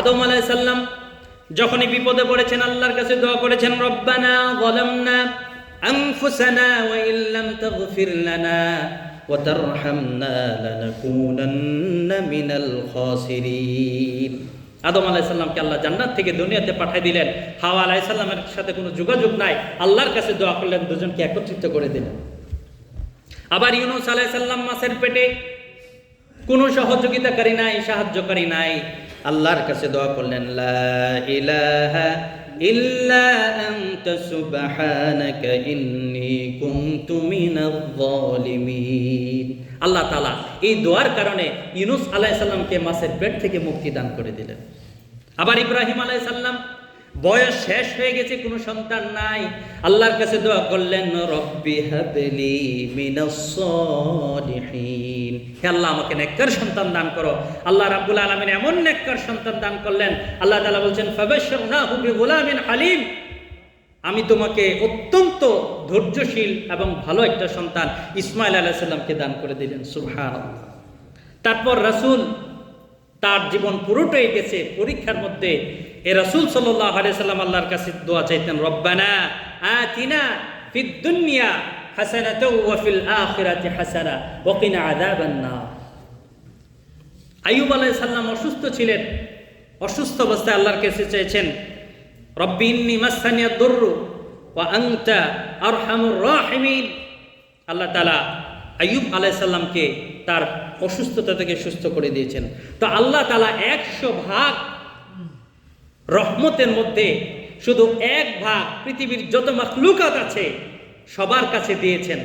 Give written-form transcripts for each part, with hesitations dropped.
আদম আলাইহিস সালাম যখনই বিপদে পড়েছেন আল্লাহর কাছে দোয়া করেছেন, রব্বানা যালামনা আনফুসানা ওয়া ইল্লাম তাগফির লানা ওয়া তারহামনা লানাকুনান্না মিনাল খাসিরিন। আদম আলাইহিস সালামকে আল্লাহ জান্নাত থেকে দুনিয়াতে পাঠিয়ে দিলেন। হাওয়া আলাইহিস সালামের সাথে কোনো যোগাযোগ নাই, আল্লাহর কাছে দোয়া করলেন, দুজনকে একত্রিত করে দিলেন। আবার ইউনূস আলাইহিস সালাম মাছের পেটে, কোনো সহযোগিতাকারী নাই, সাহায্যকারী নাই, আল্লাহর কাছে দোয়া করলেন, লা ইলাহা ইল্লা আনতা সুবহানাকা ইন্নী কুনতু মিনাজ জালিমিন। আল্লাহ তাআলা এই দোয়ার কারণে ইউনূস আলাইহিস সালামকে মাছের পেট থেকে মুক্তি দান করে দিলেন। আবার ইব্রাহিম আলাইহিস সালাম বয়স শেষ হয়ে গেছে, কোনো সন্তান নাই, আল্লাহর কাছে দোয়া করলেন, রব্বি হাবলি মিনাস সালিহিন। হে আল্লাহ, আমাকে নেককার সন্তান দান করো। আল্লাহ রাব্বুল আলামিন এমন নেককার সন্তান দান করলেন, আল্লাহ তাআলা বলছেন, ফাবাশশারনাহু বিগুলামিন হালিম। আমি তোমাকে অত্যন্ত ধৈর্যশীল এবং ভালো একটা সন্তান ইসমাঈল আলাইহিস সালামকে দান করে দিলেন। সুবহানাল্লাহ। তারপর রাসূল, তার জীবন পুরোটাই গেছে পরীক্ষার মধ্যে। এ রাসূল সাল্লাল্লাহু আলাইহি সাল্লাম আল্লাহর কাছে দোয়া চাইতেন, রব্বানা আতিনা ফিদ দুনিয়া হাসানাতাও ওয়া ফিল আখিরাতি হাসানা ওয়া কিনা আযাবান নার। আইয়ুব আলাইহিস সালাম অসুস্থ ছিলেন, অসুস্থ অবস্থায় আল্লাহর কাছে চেয়েছেন, রব্বি ইন্নী মাসসানিয়াদ দুররু ওয়া আনতা আরহামুর রাহিমিন। আল্লাহ তাআলা আইয়ুব আলাইহিস সালামকে তার অসুস্থতা থেকে সুস্থ করে দিয়েছেন। তো আল্লাহ তাআলা 100% রহমতের মধ্যে শুধু 1% পৃথিবীর যত মাখলুকাত আছে সবার কাছে দিয়েছেন।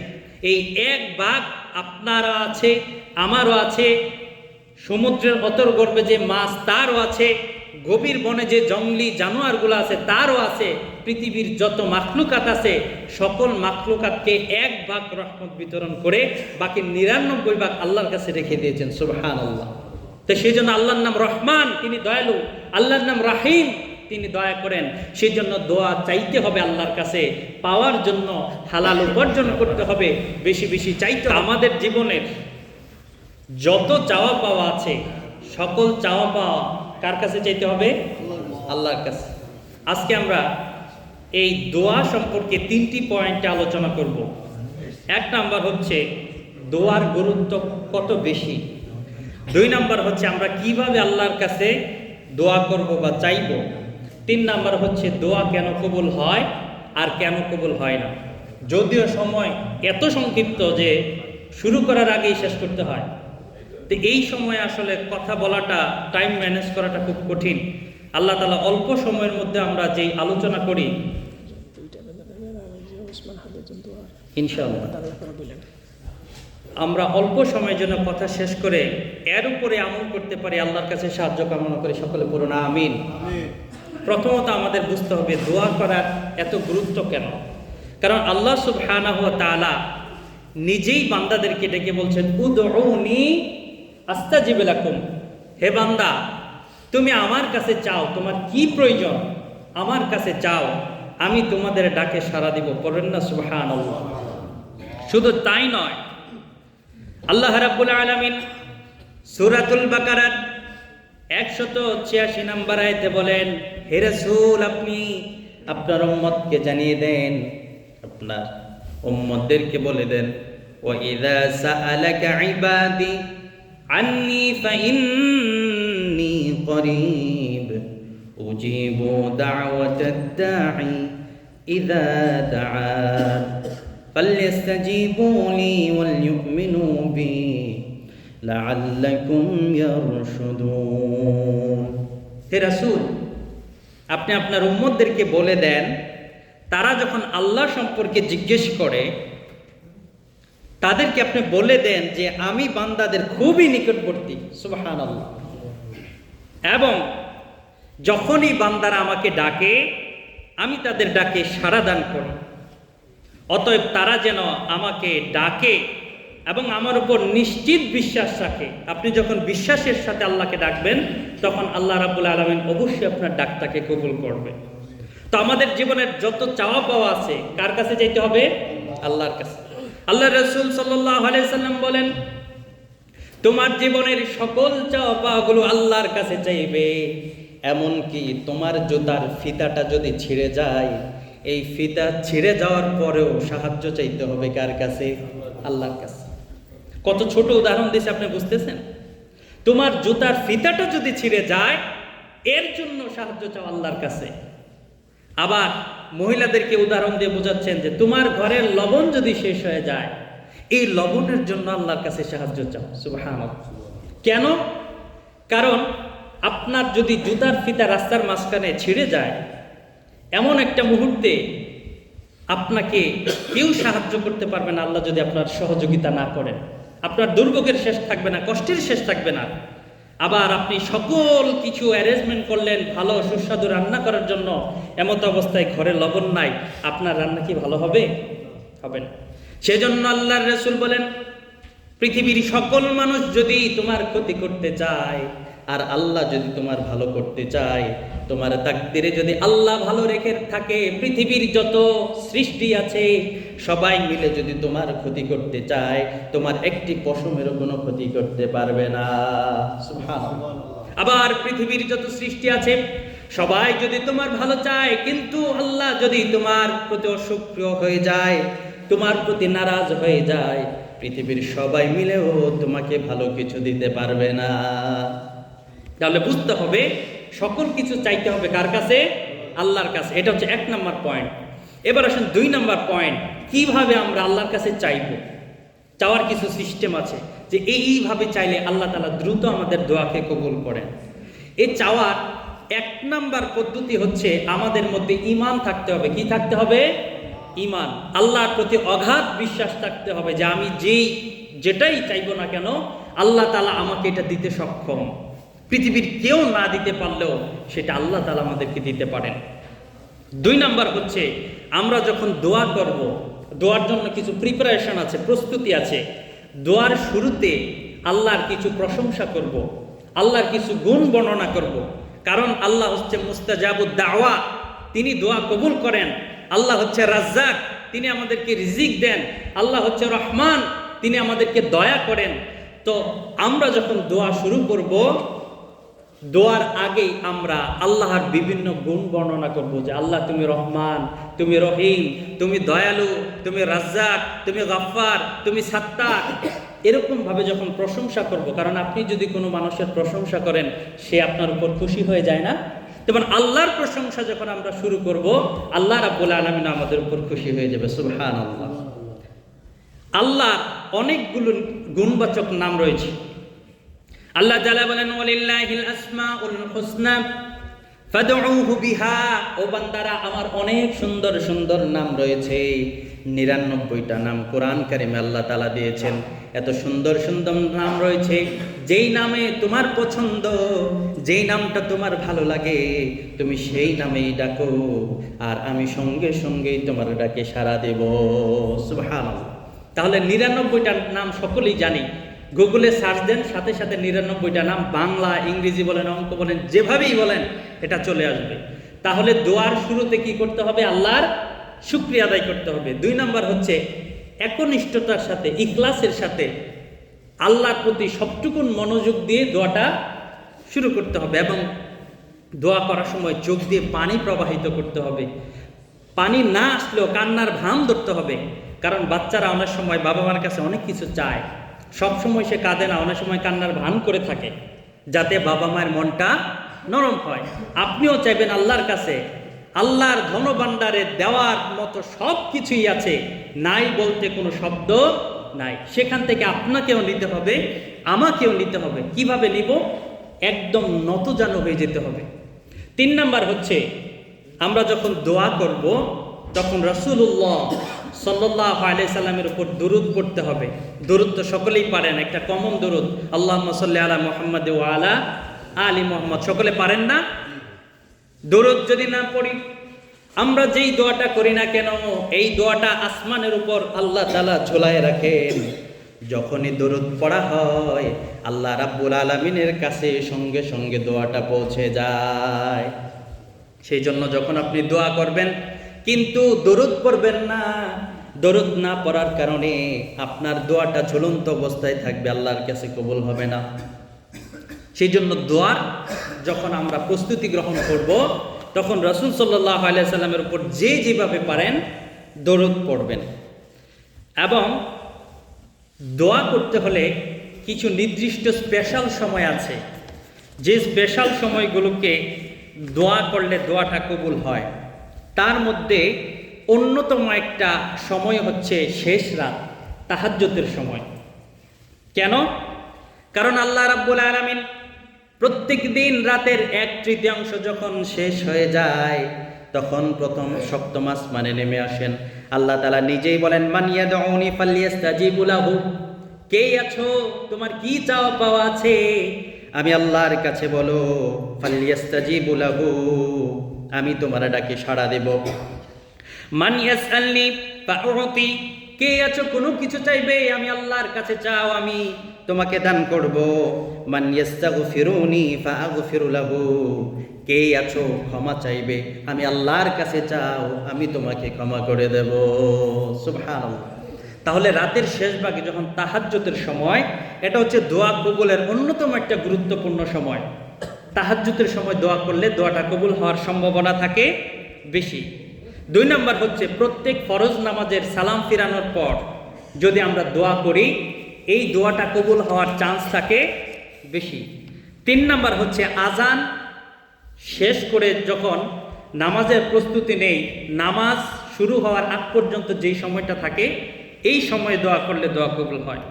এই 1% আপনারও আছে, আমারও আছে, সমুদ্রের অতর্গর্ভে যে মাছ তারও আছে, গভীর বনে যে জঙ্গলি জানোয়ারগুলো আছে তারও আছে, পৃথিবীর যত মাখলুকাত আছে সকল মাখলুকাতকে 1% রহমত বিতরণ করে বাকি 99% আল্লাহর কাছে রেখে দিয়েছেন। সুবহানাল্লাহ। তো সেই জন্য আল্লাহর নাম রহমান, তিনি দয়ালু, আল্লাহর নাম রাহিম, তিনি দয়া করেন। সেই জন্য দোয়া চাইতে হবে আল্লাহর কাছে, পাওয়ার জন্য হালাল উপার্জন করতে হবে, বেশি বেশি চাইতে। আমাদের জীবনের যত চাওয়া পাওয়া আছে সকল চাওয়া পাওয়া কার কাছে চাইতে হবে? আল্লাহর কাছে। আজকে আমরা এই দোয়া সম্পর্কে 3টি পয়েন্টে আলোচনা করব। 1 নাম্বার হচ্ছে দোয়ার গুরুত্ব কত বেশি। 2 নাম্বার হচ্ছে আমরা কিভাবে আল্লাহর কাছে দোয়া করব বা চাইব। 3 নাম্বার হচ্ছে দোয়া কেন কবুল হয় আর কেন কবুল হয় না। যদিও সময় এত সংক্ষিপ্ত যে শুরু করার আগেই শেষ করতে হয়, তো এই সময় আসলে কথা বলাটা, টাইম ম্যানেজ করাটা খুব কঠিন। আল্লাহ তাআলা অল্প সময়ের মধ্যে আমরা যেই আলোচনা করি ইনশাআল্লাহ আমরা অল্প সময়ের জন্য কথা শেষ করে এর উপরে আমল করতে পারি, আল্লাহর কাছে সাহায্য কামনা করি। সকলে পড়ুন আমিন। প্রথমত আমাদের বুঝতে হবে দোয়া করার এত গুরুত্ব কেন। কারণ আল্লাহ সুবহানাহু ওয়া তাআলা নিজেই বান্দাদেরকে ডেকে বলছেন, উদউনি আস্তাজিব লাকুম। হে বান্দা, তুমি আমার কাছে চাও, তোমার কি প্রয়োজন আমার কাছে চাও, আমি তোমাদের ডাকে সাড়া দিব। পড়েন না সুবহানাল্লাহ। শুধু তাই নয়, আল্লাহ রাব্বুল আলামিন সূরাতুল বাকারার 186 নম্বর আয়াতে বলেন, হে রাসূল, আপনি আপনার উম্মতকে জানিয়ে দেন, আপনার উম্মতদেরকে বলে দেন, ওয়া ইযা সাআলাকা ইবাদি আন্নী ফাইন্নী করিব উজিবু দাওয়াতাদ দাঈ ইযা দাআন ফালইস্তাজিবু লি ওয়াল ইউমিনু বি লাআল্লাকুম ইয়ারশুদুন। হে রাসূল, আপনি আপনার উম্মতদেরকে বলে দেন, তারা যখন আল্লাহ সম্পর্কে জিজ্ঞেস করে তাদেরকে আপনি বলে দেন যে আমি বান্দাদের খুবই নিকটবর্তী। সুবহানাল্লাহ। এবং যখনই বান্দারা আমাকে ডাকে আমি তাদের ডাকে সাড়া দান করি। অতএব তারা যেন আমাকে ডাকে এবং আমার উপর নিশ্চিত বিশ্বাস রাখে। আপনি যখন বিশ্বাসের সাথে আল্লাহকে ডাকবেন তখন আল্লাহ রাব্বুল আলামিন অবশ্যই আপনার ডাকটাকে কবুল করবে। তো আমাদের জীবনের যত চাওয়া পাওয়া আছে কার কাছে যেতে হবে? আল্লাহর কাছে। আল্লাহ রাসূল সাল্লাল্লাহু আলাইহি সাল্লাম বলেন, তোমার জীবনের সকল চাওয়া পাওয়াগুলো আল্লাহর কাছে চাইবে এমনকি তোমার জুতার ফিতাটা যদি ছিঁড়ে যায়, এই ফিতা ছিঁড়ে যাওয়ার পরেও সাহায্য চাইতে হবে কার কাছে? আল্লাহর কাছে। কত ছোট উদাহরণ দিয়েছে, আপনি বুঝতেছেন? তোমার জুতার ফিতাটা যদি ছিঁড়ে যায়, এর জন্য সাহায্য চাও আল্লাহর কাছে। আবার মহিলাদেরকে উদাহরণ দিয়ে বোঝাচ্ছেন যে তোমার ঘরের লবণ যদি শেষ হয়ে যায়, এই লবণের জন্য আল্লাহর কাছে সাহায্য চাও। সুবহানাল্লাহ। কেন? কারণ আপনার যদি জুতার ফিতা রাস্তার মাঝখানে ছিঁড়ে যায়, এমন একটা মুহূর্তে আপনাকে কেউ সাহায্য করতে পারবে না আল্লাহ যদি আপনার সহযোগিতা না করেন। আপনার দুর্ভোগের শেষ থাকবে না, কষ্টের শেষ থাকবে না। আবার আপনি সকল কিছু অ্যারেঞ্জমেন্ট করলেন ভালো সুস্বাদু রান্না করার জন্য, এমত অবস্থায় ঘরে লবণ নাই, আপনার রান্না কি ভালো হবে? হবে না। সেজন্য আল্লাহর রাসূল বলেন, পৃথিবীর সকল মানুষ যদি তোমার ক্ষতি করতে চায় আর আল্লাহ যদি তোমার ভালো করতে চায়, তোমার তাকদিরে যদি আল্লাহ ভালো রেখে থাকে, পৃথিবীর যত সৃষ্টি আছে সবাই মিলে যদি তোমার ক্ষতি করতে চায়, তোমার একটি পশমেরও কোনো ক্ষতি করতে পারবে না। সুবহানাল্লাহ। আবার পৃথিবীর যত সৃষ্টি আছে সবাই যদি তোমার ভালো চায়, কিন্তু আল্লাহ যদি তোমার প্রতি অসুপ্রিয় হয়ে যায়, তোমার প্রতি নারাজ হয়ে যায়, পৃথিবীর সবাই মিলেও তোমাকে ভালো কিছু দিতে পারবে না। তাহলে বুঝতে হবে সকল কিছু চাইতে হবে কার কাছে? আল্লাহর কাছে। এটা হচ্ছে 1 নম্বর পয়েন্ট। এবার আসেন 2 নম্বর পয়েন্ট, কিভাবে আমরা আল্লাহর কাছে চাইব। চাওয়ার কিছু সিস্টেম আছে যে এইভাবে চাইলে আল্লাহ তাআলা দ্রুত আমাদের দোয়াকে কবুল করেন। এই চাওয়ার 1 নম্বর পদ্ধতি হচ্ছে আমাদের মধ্যে ঈমান থাকতে হবে। কি থাকতে হবে? ঈমান। আল্লাহর প্রতি অগাধ বিশ্বাস থাকতে হবে যে আমি যেটাই চাইবো না কেন, আল্লাহ তাআলা আমাকে এটা দিতে সক্ষম। পৃথিবীর কেউ না দিতে পারলেও সেটা আল্লাহ তাআলা আমাদেরকে দিতে পারেন। 2 নম্বর হচ্ছে আমরা যখন দোয়া করব, দোয়ার জন্য কিছু প্রিপারেশন আছে, প্রস্তুতি আছে। দোয়ার শুরুতে আল্লাহর কিছু প্রশংসা করব, আল্লাহর কিছু গুণ বর্ণনা করব। কারণ আল্লাহ হচ্ছে মুস্তাজাবুদ দাওয়া, তিনি দোয়া কবুল করেন। আল্লাহ হচ্ছে রাজ্জাক, তিনি আমাদেরকে রিজিক দেন। আল্লাহ হচ্ছে রহমান, তিনি আমাদেরকে দয়া করেন। তো আমরা যখন দোয়া শুরু করব, দোয়ার আগেই আমরা আল্লাহর বিভিন্ন গুণ বর্ণনা করব যে আল্লাহ তুমি রহমান, তুমি রহিম, তুমি দয়ালু, তুমি রাজ্জাক, তুমি গফফার, তুমি সাত্তার। এরকম ভাবে যখন প্রশংসা করব, কারণ আপনি যদি কোনো মানুষের প্রশংসা করেন সে আপনার উপর খুশি হয়ে যায় না? তেমন আল্লাহর প্রশংসা যখন আমরা শুরু করব, আল্লাহ রাব্বুল আলামিন আমাদের উপর খুশি হয়ে যাবে। সুবহানাল্লাহ। আল্লাহর অনেকগুলো গুণবাচক নাম রয়েছে। আল্লাহ তাআলা বলেন, ওয়ালিল্লাহিল আসমাউল হুসনা ফাদউহু বিহা। ও বান্দারা, আমার অনেক সুন্দর সুন্দর নাম রয়েছে। 99টা নাম কোরআন কারিমে আল্লাহ তাআলা দিয়েছেন। এত সুন্দর সুন্দর নাম রয়েছে, যেই নামে তোমার পছন্দ, যেই নামটা তোমার ভালো লাগে, তুমি সেই নামেই ডাকো, আর আমি সঙ্গে সঙ্গেই তোমার ডাকে সাড়া দেব। সুবহানাল্লাহ। তাহলে 99টা নাম সকলেই জানি। গুগলে সার্চ দেন, সাথে সাথে 99টা নাম, বাংলা ইংরেজি বলেন, অঙ্ক বলেন, যেভাবেই বলেন এটা চলে আসবে। তাহলে দোয়ার শুরুতে কি করতে হবে? আল্লাহর শুকরিয়া আদায় করতে হবে। 2 নম্বর হচ্ছে একনিষ্ঠতার সাথে, ইখলাসের সাথে আল্লাহর প্রতি সবটুকুন মনোযোগ দিয়ে দোয়াটা শুরু করতে হবে। এবং দোয়া করার সময় চোখ দিয়ে পানি প্রবাহিত করতে হবে। পানি না আসলেও কান্নার ভান ধরতে হবে। কারণ বাচ্চারা অনেক সময় বাবা মার কাছে অনেক কিছু চায়, সব সময় সে কাঁদে না, অনেক সময় কান্নার ভান করে থাকে, যাতে বাবা মায়ের মনটা নরম হয়। আপনিও চাইবেন আল্লাহর কাছে, আল্লাহর ধনভাণ্ডারে দেওয়ার মতো সব কিছুই আছে, নাই বলতে কোনো শব্দ নাই। সেখান থেকে আপনাকেও নিতে হবে, আমাকেও নিতে হবে। কিভাবে নিব? একদম নতজানু হয়ে যেতে হবে। 3 নাম্বার হচ্ছে আমরা যখন দোয়া করব তখন রাসূলুল্লাহ সাল্লাল্লাহু আলাইহি সাল্লামের উপর দরুদ পড়তে হবে। দরুদ তো সকলেই পারেন, একটা কমন দরুদ, আল্লাহুম্মা সাল্লি আলা মুহাম্মাদ ওয়া আলা আলি মুহাম্মাদ। সকলে পারেন না? দরুদ যদি না পড়ি, আমরা যেই দোয়াটা করি না কেন, এই দোয়াটা আসমানের উপর আল্লাহ তাআলা ঝোলায় রাখেন। যখনই দরুদ পড়া হয়, আল্লাহ রাব্বুল আলামিনের কাছে সঙ্গে সঙ্গে দোয়াটা পৌঁছে যায়। সেই জন্য যখন আপনি দোয়া করবেন কিন্তু দরুদ পড়বেন না, দরুদ না পড়ার কারণে আপনার দোয়াটা ঝুলন্ত অবস্থায় থাকবে, আল্লাহর কাছে কবুল হবে না। সেই জন্য দোয়ার যখন আমরা প্রস্তুতি গ্রহণ করব, তখন রাসূল সাল্লাল্লাহু আলাইহি সাল্লামের উপর যে যেভাবে পারেন দরুদ পড়বেন। এবং দোয়া করতে হলে কিছু নির্দিষ্ট স্পেশাল সময় আছে, যে স্পেশাল সময়গুলোকে দোয়া করলে দোয়াটা কবুল হয়। তার মধ্যে অন্যতম একটা সময় হচ্ছে শেষ রাত, তাহাজ্জুদের সময়। কেন? কারণ আল্লাহ রাব্বুল আলামিন প্রত্যেক দিন রাতের 1/3 যখন শেষ হয়ে যায়, তখন প্রথম সপ্তম আসমানে নেমে আসেন। আল্লাহ তাআলা নিজেই বলেন, মান ইয়াদউনি ফালইস্তাজিবু লাহু, কে আছো, তোমার কি চাওয়া পাওয়া আছে, আমি আল্লাহর কাছে বলো, ফালইস্তাজিবু লাহু, আমি তোমার ডাকে সাড়া দেব। মান ইয়াসআলনি ফাউতি, কে আছো কোনো কিছু চাইবে, আমি আল্লাহর কাছে চাও, আমি তোমাকে দান করব। মান ইস্তাগফিরুনি ফাআগফিরু লাহু, কে আছো ক্ষমা চাইবে, আমি আল্লাহর কাছে চাও, আমি তোমাকে ক্ষমা করে দেব। সুবহানাল্লাহ। তাহলে রাতের শেষ ভাগে যখন তাহাজ্জুদের সময়, এটা হচ্ছে দোয়া কবুলের অন্যতম একটা গুরুত্বপূর্ণ সময়। তাহাজ্জুদের সময় দোয়া করলে দোয়াটা কবুল হওয়ার সম্ভাবনা থাকে বেশি। 2 নম্বর হচ্ছে প্রত্যেক ফরজ নামাজের সালাম ফিরানোর পর যদি আমরা দোয়া করি, এই দোয়াটা কবুল হওয়ার চান্স থাকে বেশি। 3 নম্বর হচ্ছে আজান শেষ করে যখন নামাজের প্রস্তুতি নেই, নামাজ শুরু হওয়ার আগ পর্যন্ত যেই সময়টা থাকে, এই সময়ে দোয়া করলে দোয়া কবুল হয়।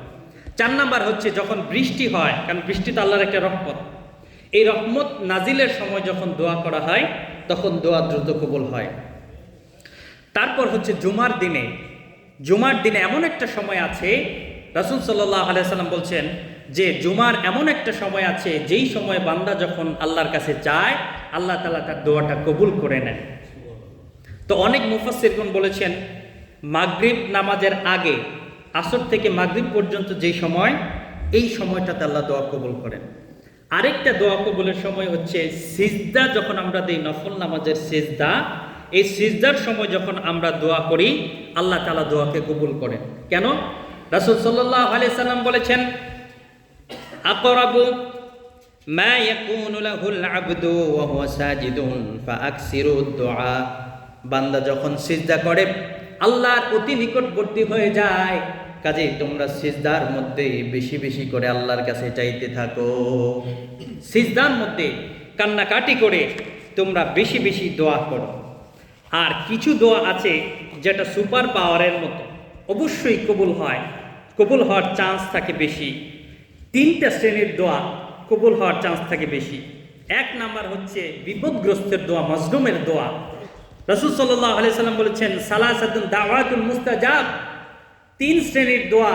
4 নম্বর হচ্ছে যখন বৃষ্টি হয়, কারণ বৃষ্টি তো আল্লাহর একটা রহমত, এই রহমত নাজিলের সময় যখন দোয়া করা হয়, তখন দোয়া দ্রুত কবুল হয়। তারপর হচ্ছে জুমার দিনে এমন একটা সময় আছে, রাসূল সাল্লাল্লাহু আলাইহি সাল্লাম বলছেন যে জুমার এমন একটা সময় আছে, যেই সময় বান্দা যখন আল্লাহর কাছে যায়, আল্লাহ তাআলা তার দোয়াটা কবুল করে নেন। তো অনেক মুফাসসিরগণ বলেছেন মাগরিব নামাজের আগে, আসর থেকে মাগরিব পর্যন্ত যেই সময়, এই সময়টাতে আল্লাহ দোয়া কবুল করেন। আরেকটা দোয়া কবুলের সময় হচ্ছে সিজদা, যখন আমরা দেই নফল নামাজের সিজদা, এই সিজদার সময় যখন আমরা দোয়া করি, আল্লাহ তাআলা দোয়াকে কবুল করেন। কেন? রাসূল সাল্লাল্লাহু আলাইহি সাল্লাম বলেছেন, আকরাবু মা ইয়াকুনু লাহুল আবদু ওয়া হুয়া সাজিদুন ফাআকসিরুদ দুআ, বান্দা যখন সিজদা করে আল্লাহর অতি নিকটবর্তী হয়ে যায়, কাজেই তোমরা সিজদার মধ্যে বেশি বেশি করে আল্লাহর কাছে চাইতে থাকো। সিজদার মধ্যে কান্নাকাটি করে তোমরা বেশি বেশি দোয়া করো। আর কিছু দোয়া আছে যেটা সুপার পাওয়ারের মতো, অবশ্যই কবুল হয়, কবুল হওয়ার চান্স থাকে বেশি। 3টা শ্রেণীর দোয়া কবুল হওয়ার চান্স থাকে বেশি। 1 নাম্বার হচ্ছে বিপদগ্রস্তের দোয়া, মাজলুমের দোয়া। রাসূল সাল্লাল্লাহু আলাইহি সাল্লাম বলেছেন, সালাসাতুন দাওয়াতুল মুস্তাজাব, 3 শ্রেণীর দোয়া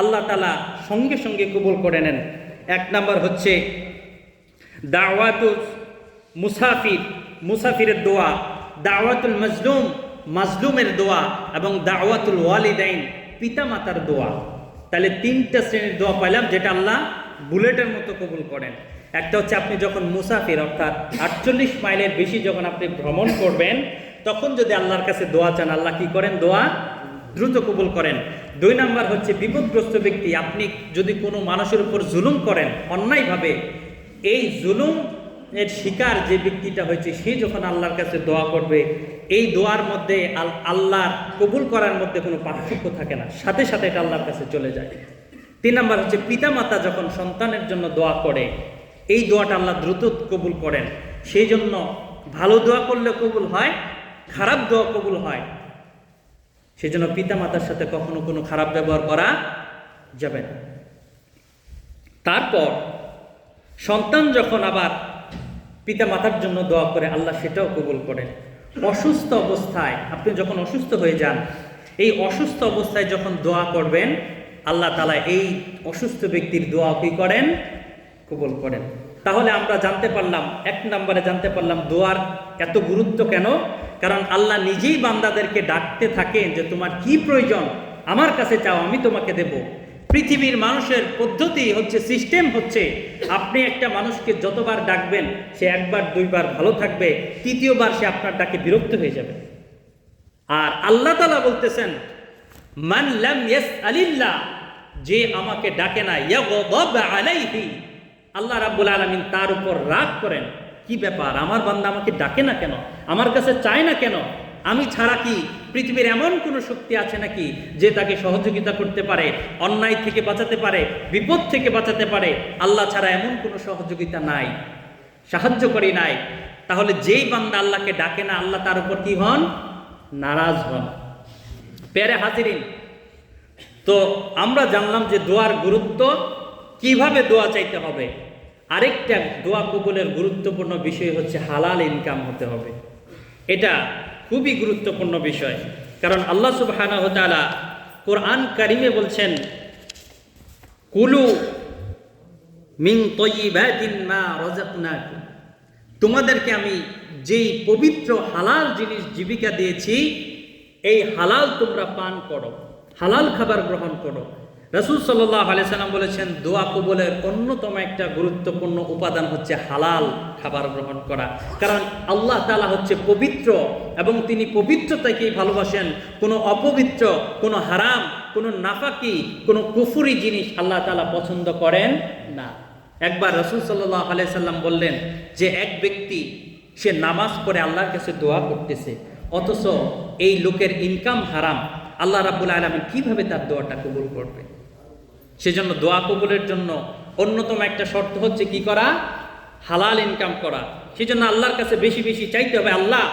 আল্লাহ তাআলা সঙ্গে সঙ্গে কবুল করে নেন। 1 নাম্বার হচ্ছে দাওয়াতুল মুসাফিরের দোয়া, দাওয়াতুল মাজলুম, মাজলুমের দোয়া, এবং দাওয়াতুল ওয়ালিদাইন, পিতামাতার দোয়া। তাহলে 3টা শ্রেণীর দোয়া পাইলাম, যেটা আল্লাহ বুলেটের মতো কবুল করেন। একটা হচ্ছে আপনি যখন মুসাফির, অর্থাৎ 48 মাইলের বেশি যখন আপনি ভ্রমণ করবেন, তখন যদি আল্লাহর কাছে দোয়া চান, আল্লাহ কি করেন? দোয়া দ্রুত কবুল করেন। 2 নাম্বার হচ্ছে বিপদগ্রস্ত ব্যক্তি, আপনি যদি কোনো মানুষের উপর জুলুম করেন অন্যায়ভাবে, এই জুলুম এর শিকার যে ব্যক্তিটা হয়েছে, সে যখন আল্লাহর কাছে দোয়া করবে, এই দোয়ার মধ্যে আল্লাহর কবুল করার মধ্যে কোনো পার্থক্য থাকে না, সাথে সাথে এটা আল্লাহর কাছে চলে যায়। 3 নাম্বার হচ্ছে পিতামাতা যখন সন্তানের জন্য দোয়া করে, এই দোয়াটা আল্লাহ দ্রুত কবুল করেন। সেই জন্য ভালো দোয়া করলে কবুল হয়, খারাপ দোয়া কবুল হয়। সেই জন্য পিতামাতার সাথে কখনো কোনো খারাপ ব্যবহার করা যাবে না। তারপর সন্তান যখন আবার পিতামাতার জন্য দোয়া করে, আল্লাহ সেটাও কবুল করেন। অসুস্থ অবস্থায়, আপনি যখন অসুস্থ হয়ে যান, এই অসুস্থ অবস্থায় যখন দোয়া করবেন, আল্লাহ তাআলা এই অসুস্থ ব্যক্তির দোয়া কি করেন? কবুল করেন। তাহলে আমরা জানতে পারলাম, 1 নম্বরে জানতে পারলাম দোয়ার এত গুরুত্ব কেন। কারণ আল্লাহ নিজেই বান্দাদেরকে ডাকতে থাকেন যে তোমার কি প্রয়োজন, আমার কাছে চাও, আমি তোমাকে দেব। পৃথিবীর মানুষের পদ্ধতি হচ্ছে, সিস্টেম হচ্ছে, আপনি একটা মানুষকে যতবার ডাকবেন, সে 1বার 2বার ভালো থাকবে, 3য়বার সে আপনার ডাকে বিরক্ত হয়ে যাবে। আর আল্লাহ তাআলা বলতেছেন, মান লাম ইয়াসআলিল্লাহ, যে আমাকে ডাকে না, ইয়াগদাব আলাইহি, আল্লাহ রাব্বুল আলামিন তার উপর রাগ করেন, কি ব্যাপার, আমার বান্দা আমাকে ডাকে না কেন, আমার কাছে চায় না কেন, আমি ছাড়া কি পৃথিবীর এমন কোনো শক্তি আছে নাকি যে তাকে সহযোগিতা করতে পারে, অন্যায় থেকে বাঁচাতে পারে, বিপদ থেকে বাঁচাতে পারে? আল্লাহ ছাড়া এমন কোনো সহযোগিতা নাই, সাহায্যকারী নাই। তাহলে যেই বান্দা আল্লাহকে ডাকে না, আল্লাহ তার উপর কি হন? নারাজ হন। প্যারে হাজিরিন, তো আমরা জানলাম যে দোয়ার গুরুত্ব, কিভাবে দোয়া চাইতে হবে। আরেকটা দোয়া কবুলের গুরুত্বপূর্ণ বিষয় হচ্ছে হালাল ইনকাম হতে হবে। এটা খুবই গুরুত্বপূর্ণ বিষয়, কারণ আল্লাহ সুবহানাহু ওয়া তাআলা কোরআন কারিমে বলছেন, কুলু মিন তাইয়্যিবাতিন মা রাযাকনাকুম, তোমাদেরকে আমি যেই পবিত্র হালাল জিনিস জীবিকা দিয়েছি, এই হালাল তোমরা পান করো, হালাল খাবার গ্রহণ করো। রাসূল সাল্লাল্লাহু আলাইহি সাল্লাম বলেছেন, দোয়া কবুলের অন্যতম একটা গুরুত্বপূর্ণ উপাদান হচ্ছে হালাল খাবার গ্রহণ করা। কারণ আল্লাহ তাআলা হচ্ছে পবিত্র এবং তিনি পবিত্রতাকেই ভালোবাসেন। কোনো অপবিত্র, কোনো হারাম, কোনো নাফাকি, কোনো কুফরি জিনিস আল্লাহ তাআলা পছন্দ করেন না। একবার রাসূল সাল্লাল্লাহু আলাইহি সাল্লাম বললেন যে এক ব্যক্তি সে নামাজ পড়ে আল্লাহর কাছে দোয়া করতেছে, অথচ এই লোকের ইনকাম হারাম, আল্লাহ রাব্বুল আলামিন কিভাবে তার দোয়াটা কবুল করবে? সেজন্য দোয়া কবুলের জন্য অন্যতম একটা শর্ত হচ্ছে কি করা? হালাল ইনকাম করা। সেজন্য আল্লাহর কাছে বেশি বেশি চাইতে হবে, আল্লাহ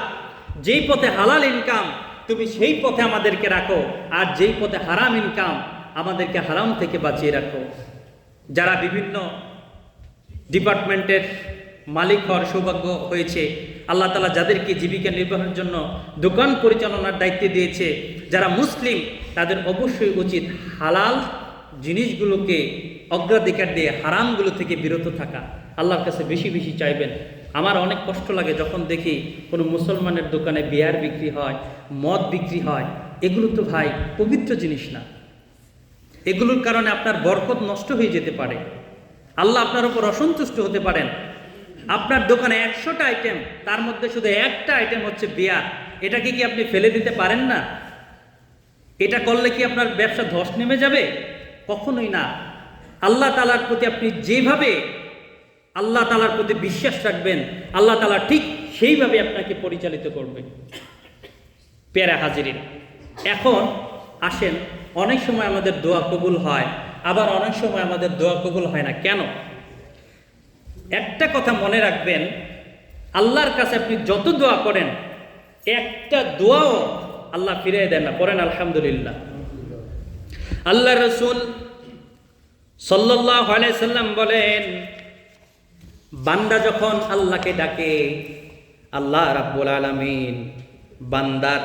যেই পথে হালাল ইনকাম তুমি সেই পথে আমাদেরকে রাখো, আর যেই পথে হারাম ইনকাম আমাদেরকে হারাম থেকে বাঁচিয়ে রাখো। যারা বিভিন্ন ডিপার্টমেন্টের মালিক হওয়ার সৌভাগ্য হয়েছে, আল্লাহ তাআলা যাদেরকে জীবিকা নির্বাহের জন্য দোকান পরিচালনার দায়িত্ব দিয়েছে, যারা মুসলিম, তাদের অবশ্যই উচিত হালাল জিনিসগুলোকে অগ্রাধিকার দিয়ে হারামগুলো থেকে বিরত থাকা। আল্লাহর কাছে বেশি বেশি চাইবেন। আমার অনেক কষ্ট লাগে যখন দেখি কোনো মুসলমানের দোকানে বিয়ার বিক্রি হয়, মদ বিক্রি হয়। এগুলো তো ভাই পবিত্র জিনিস না, এগুলোর কারণে আপনার বরকত নষ্ট হয়ে যেতে পারে, আল্লাহ আপনার উপর অসন্তুষ্ট হতে পারেন। আপনার দোকানে 100টা আইটেম, তার মধ্যে শুধু একটা আইটেম হচ্ছে বিয়ার, এটাকে কি আপনি ফেলে দিতে পারেন না? এটা করলে কি আপনার ব্যবসা ধস নেমে যাবে? কখনোই না। আল্লাহ তাআলার প্রতি আপনি যেভাবে আল্লাহ তাআলার প্রতি বিশ্বাস রাখবেন, আল্লাহ তাআলা ঠিক সেইভাবে আপনাকে পরিচালিত করবে। প্যারা হাজিরিন, এখন আসেন, অনেক সময় আমাদের দোয়া কবুল হয়, আবার অনেক সময় আমাদের দোয়া কবুল হয় না। কেন? একটা কথা মনে রাখবেন, আল্লাহর কাছে আপনি যত দোয়া করেন, একটা দোয়াও আল্লাহ ফিরিয়ে দেন না। পড়েন আলহামদুলিল্লাহ। আল্লাহ রাসূল সাল্লাল্লাহু আলাইহি সাল্লাম বলেন, বান্দা যখন আল্লাহকে ডাকে, আল্লাহ রাব্বুল আলামিন বান্দার